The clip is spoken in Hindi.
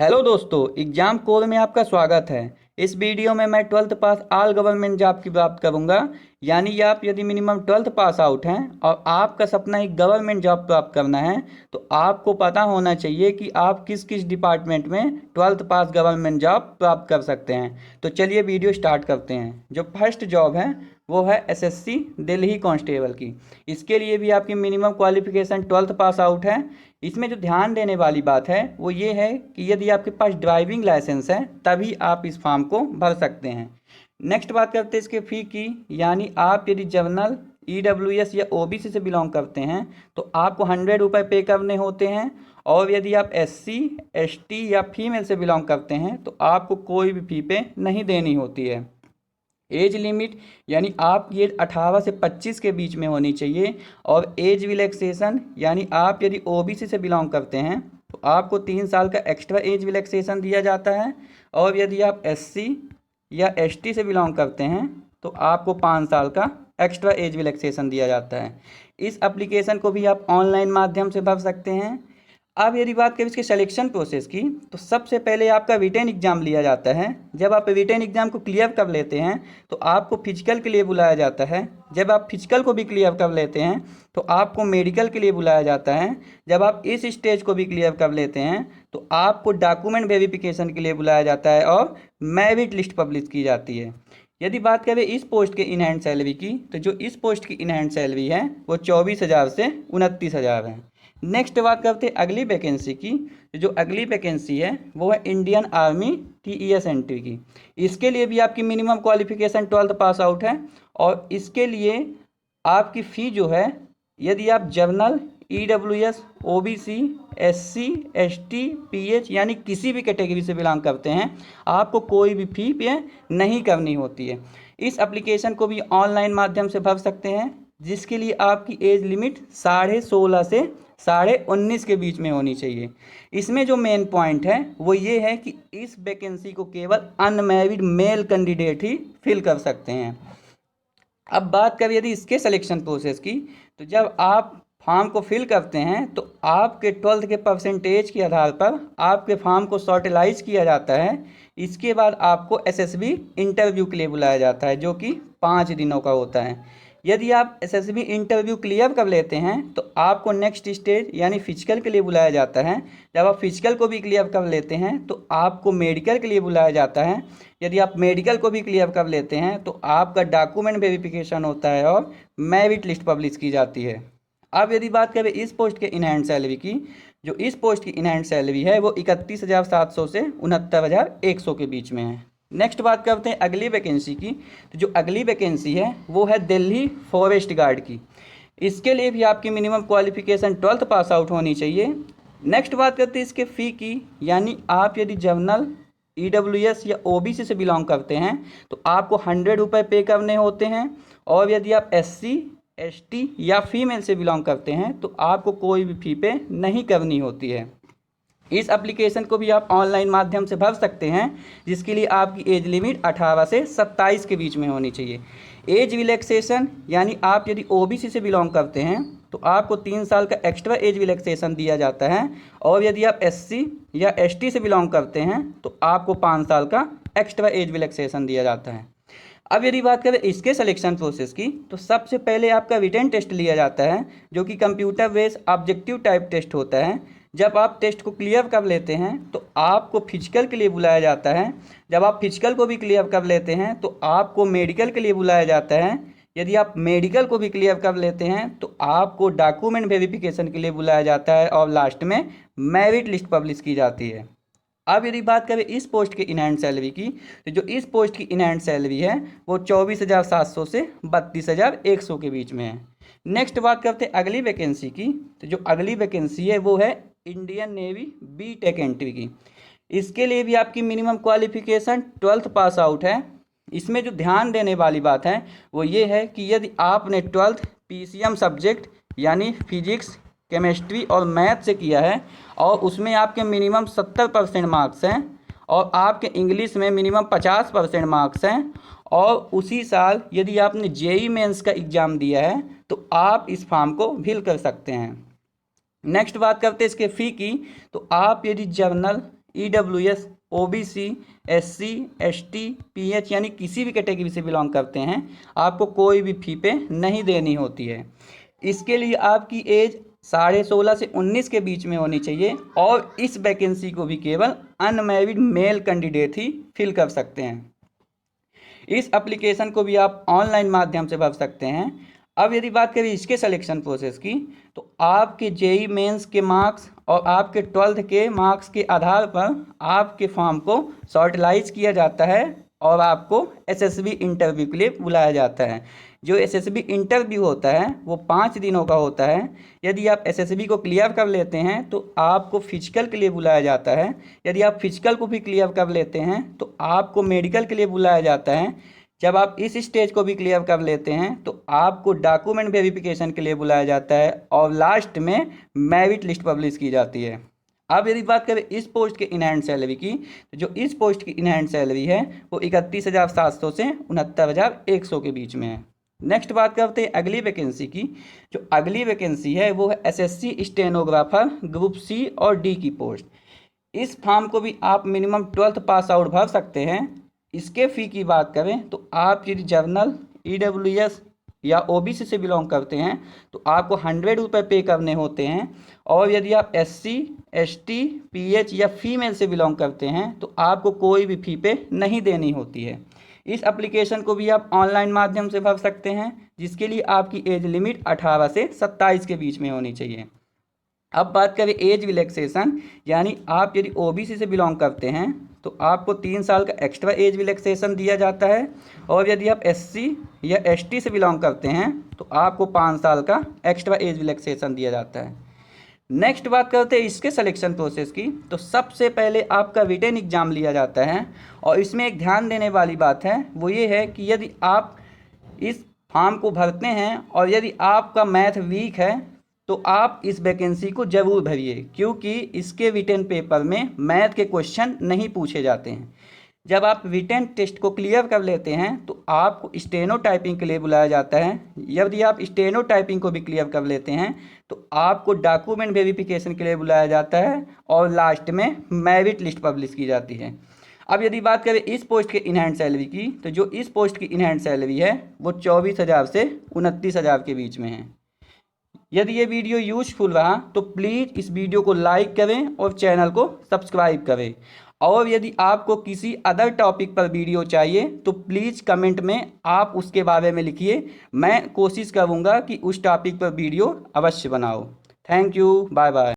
हेलो दोस्तों, एग्जाम कोर में आपका स्वागत है। इस वीडियो में मैं 12th पास ऑल गवर्नमेंट जॉब की बात करूंगा। यानी आप यदि मिनिमम 12th पास आउट हैं और आपका सपना एक गवर्नमेंट जॉब प्राप्त करना है तो आपको पता होना चाहिए कि आप किस किस डिपार्टमेंट में 12th पास गवर्नमेंट जॉब प्राप्त कर सकते हैं। तो चलिए वीडियो स्टार्ट करते हैं। जो फर्स्ट जॉब है वो है एसएससी दिल्ली कांस्टेबल की। इसके लिए भी आपकी minimum qualification 12th pass out है। इसमें जो ध्यान देने वाली बात है वो ये है कि यदि आपके पास ड्राइविंग लाइसेंस है तभी आप इस फॉर्म को भर सकते हैं। नेक्स्ट बात करते हैं इसके फ़ी की। यानी आप यदि जनरल ईडब्ल्यूएस या ओबीसी से बिलोंग करते हैं तो आपको 100 रुपये पे करने होते हैं। और यदि आप एससी एसटी या फीमेल से बिलोंग करते हैं तो आपको कोई भी फ़ी पे नहीं देनी होती है। एज लिमिट यानी आपकी एज 18 से 25 के बीच में होनी चाहिए। और एज रिलैक्सेशन यानी आप यदि ओबीसी से बिलोंग करते हैं तो आपको 3 साल का एक्स्ट्रा एज रिलैक्सेशन दिया जाता है। और यदि आप एससी या एसटी से बिलोंग करते हैं तो आपको 5 साल का एक्स्ट्रा एज रिलैक्सेशन दिया जाता है। इस एप्लीकेशन को भी आप ऑनलाइन माध्यम से भर सकते हैं। अब यदि बात करें इसके सिलेक्शन प्रोसेस की तो सबसे पहले आपका रिटेन एग्ज़ाम लिया जाता है। जब आप रिटेन एग्ज़ाम को क्लियर कर लेते हैं तो आपको फिजिकल के लिए बुलाया जाता है। जब आप फिजिकल को भी क्लियर कर लेते हैं तो आपको मेडिकल के लिए बुलाया जाता है। जब आप इस स्टेज को भी क्लियर कर लेते हैं तो आपको डॉक्यूमेंट वेरिफिकेशन के लिए बुलाया जाता है और मेरिट लिस्ट पब्लिश की जाती है। यदि बात करें इस पोस्ट के इन हैंड सैलरी की तो जो इस पोस्ट की इन हैंड सैलरी है वो 24,000 से 29,000 है। नेक्स्ट बात करते हैं अगली वैकेंसी की। जो अगली वैकेंसी है वो है इंडियन आर्मी टीईएस एंट्री की। इसके लिए भी आपकी minimum qualification 12th pass out है। और इसके लिए आपकी फ़ी जो है यदि आप journal EWS OBC SC ST pH यानी किसी भी कैटेगरी से बिलोंग करते हैं आपको कोई भी फ़ी पे नहीं करनी होती है। इस एप्लीकेशन को भी ऑनलाइन माध्यम से भर सकते हैं जिसके लिए आपकी एज लिमिट 16.5 से 19.5 के बीच में होनी चाहिए। इसमें जो मेन पॉइंट है वो ये है कि इस वैकेंसी को केवल अनमैरिड मेल कैंडिडेट ही फिल कर सकते हैं। अब बात करें यदि इसके सिलेक्शन प्रोसेस की तो जब आप फॉर्म को फिल करते हैं तो आपके 12th के परसेंटेज के आधार पर आपके फॉर्म को शॉर्टलाइज किया जाता है। इसके बाद आपको एसएसबी इंटरव्यू के लिए बुलाया जाता है जो कि 5 दिनों का होता है। यदि आप एसएसबी इंटरव्यू क्लियर कर लेते हैं तो आपको नेक्स्ट स्टेज यानी फिजिकल के लिए बुलाया जाता है। जब आप फिजिकल को भी क्लियर कर लेते हैं तो आपको मेडिकल के लिए बुलाया जाता है। यदि आप मेडिकल को भी क्लियर कर लेते हैं तो आपका डॉक्यूमेंट वेरिफिकेशन होता है और मेरिट लिस्ट पब्लिश की जाती है। अब यदि बात करें इस पोस्ट के इन हैंड सैलरी की, जो इस पोस्ट की इन हैंड सैलरी है वो 31,700 से 69,100 के बीच में है। नेक्स्ट बात करते हैं अगली वैकेंसी की। तो जो अगली वैकेंसी है वो है दिल्ली फॉरेस्ट गार्ड की। इसके लिए भी आपकी minimum qualification 12th pass out होनी चाहिए। नेक्स्ट बात करते हैं इसके फ़ी की। यानी आप यदि जर्नल ईडब्ल्यूएस या ओबीसी से बिलोंग करते हैं तो आपको 100 रुपये पे करने होते हैं। और यदि आप एससी एसटी या फीमेल से बिलोंग करते हैं तो आपको कोई भी फ़ी पे नहीं करनी होती है। इस एप्लीकेशन को भी आप ऑनलाइन माध्यम से भर सकते हैं जिसके लिए आपकी एज लिमिट 18 से 27 के बीच में होनी चाहिए। एज रिलैक्सेशन यानी आप यदि ओबीसी से बिलोंग करते हैं तो आपको 3 साल का एक्स्ट्रा एज रिलैक्सेशन दिया जाता है। और यदि आप एससी या एसटी से बिलोंग करते हैं तो आपको 5 साल का एक्स्ट्रा एज रिलैक्सेशन दिया जाता है। अब यदि बात करें इसके सिलेक्शन प्रोसेस की तो सबसे पहले आपका रिटन टेस्ट लिया जाता है जो कि computer based objective type test होता है। जब आप टेस्ट को क्लियर कर लेते हैं तो आपको फिजिकल के लिए बुलाया जाता है। जब आप फिजिकल को भी क्लियर कर लेते हैं तो आपको मेडिकल के लिए बुलाया जाता है। यदि आप मेडिकल को भी क्लियर कर लेते हैं तो आपको डॉक्यूमेंट वेरिफिकेशन के लिए बुलाया जाता है और लास्ट में मेरिट लिस्ट पब्लिश की जाती है। अब यदि बात करें इस पोस्ट के इन हैंड सैलरी की तो जो इस पोस्ट की इन हैंड सैलरी है वो 24,700 से 32,100 के बीच में है। नेक्स्ट बात करते हैं अगली वैकेंसी की। तो जो अगली वैकेंसी है वो है Indian Navy B tech entry की। इसके लिए भी आपकी minimum qualification 12th pass out है। इसमें जो ध्यान देने वाली बात है वो ये है कि यदि आपने 12th पीसीएम सब्जेक्ट यानी फिजिक्स केमिस्ट्री और मैथ से किया है और उसमें आपके मिनिमम 70% मार्क्स हैं और आपके इंग्लिश में मिनिमम 50% मार्क्स हैं और उसी साल यदि आपने जेई मेंस का एग्ज़ाम दिया है तो आप इस फॉर्म को फिल कर सकते हैं। नेक्स्ट बात करते हैं इसके फ़ी की। तो आप यदि journal EWS, OBC, SC, ST, PH यानी किसी भी कैटेगरी से बिलोंग करते हैं, आपको कोई भी फी पे नहीं देनी होती है। इसके लिए आपकी एज 16.5 से 19 के बीच में होनी चाहिए और इस वैकेंसी को भी केवल अनमैरिड मेल कैंडिडेट ही फिल कर सकते हैं। इस एप्लीकेशन को भी आप ऑनलाइन माध्यम से भर सकते हैं। अब यदि बात करें इसके सिलेक्शन प्रोसेस की, तो आपके जेई मेंस के मार्क्स और आपके 12th के मार्क्स के आधार पर आपके फॉर्म को शॉर्टलाइज किया जाता है और आपको एसएसबी इंटरव्यू के लिए बुलाया जाता है। जो एसएसबी इंटरव्यू होता है वो 5 दिनों का होता है। यदि आप एसएसबी को क्लियर कर लेते हैं तो आपको फिजिकल के लिए बुलाया जाता है। यदि आप फिजिकल को भी क्लियर कर लेते हैं तो आपको मेडिकल के लिए बुलाया जाता है। जब आप इस स्टेज को भी क्लियर कर लेते हैं तो आपको डॉक्यूमेंट वेरिफिकेशन के लिए बुलाया जाता है और लास्ट में मेरिट लिस्ट पब्लिश की जाती है। अब यदि बात करें इस पोस्ट के इन हैंड सैलरी की, तो जो इस पोस्ट की इन हैंड सैलरी है वो 31,700 से 69,100 के बीच में है। नेक्स्ट बात करते हैं अगली वैकेंसी की। जो अगली वैकेंसी है वो है एसएससी स्टेनोग्राफर ग्रुप सी और डी की पोस्ट। इस फॉर्म को भी आप मिनिमम 12th पास आउट भर सकते हैं। इसके फ़ी की बात करें तो आप यदि जर्नल, EWS या OBC से बिलोंग करते हैं तो आपको 100 रुपये पे करने होते हैं और यदि आप SC, ST, PH या फीमेल से बिलोंग करते हैं तो आपको कोई भी फ़ी पे नहीं देनी होती है। इस एप्लीकेशन को भी आप ऑनलाइन माध्यम से भर सकते हैं, जिसके लिए आपकी एज लिमिट 18 से 27 के बीच में होनी चाहिए। अब बात करें एज रिलैक्सेशन, यानी आप यदि OBC से बिलोंग करते हैं तो आपको 3 साल का एक्स्ट्रा एज रिलैक्सेशन दिया जाता है और यदि आप SC या ST से बिलोंग करते हैं तो आपको 5 साल का एक्स्ट्रा एज रिलैक्सेशन दिया जाता है। नेक्स्ट बात करते हैं इसके सिलेक्शन प्रोसेस की। तो सबसे पहले आपका रिटन एग्ज़ाम लिया जाता है और इसमें एक ध्यान देने वाली बात है वो ये है कि यदि आप इस फॉर्म को भरते हैं और यदि आपका मैथ वीक है तो आप इस वैकेंसी को ज़रूर भरिए, क्योंकि इसके रिटन पेपर में मैथ के क्वेश्चन नहीं पूछे जाते हैं। जब आप रिटन टेस्ट को क्लियर कर लेते हैं तो आपको स्टेनो टाइपिंग के लिए बुलाया जाता है। यदि आप स्टेनो टाइपिंग को भी क्लियर कर लेते हैं तो आपको डॉक्यूमेंट वेरिफिकेशन के लिए बुलाया जाता है और लास्ट में मेरिट लिस्ट पब्लिश की जाती है। अब यदि बात करें इस पोस्ट के इन हैंड सैलरी की, तो जो इस पोस्ट की इन हैंड सैलरी है वो 24,000 से 29,000 के बीच में है। यदि ये वीडियो यूजफुल रहा तो प्लीज़ इस वीडियो को लाइक करें और चैनल को सब्सक्राइब करें। और यदि आपको किसी अदर टॉपिक पर वीडियो चाहिए तो प्लीज़ कमेंट में आप उसके बारे में लिखिए। मैं कोशिश करूँगा कि उस टॉपिक पर वीडियो अवश्य बनाऊँ। Thank you, bye bye.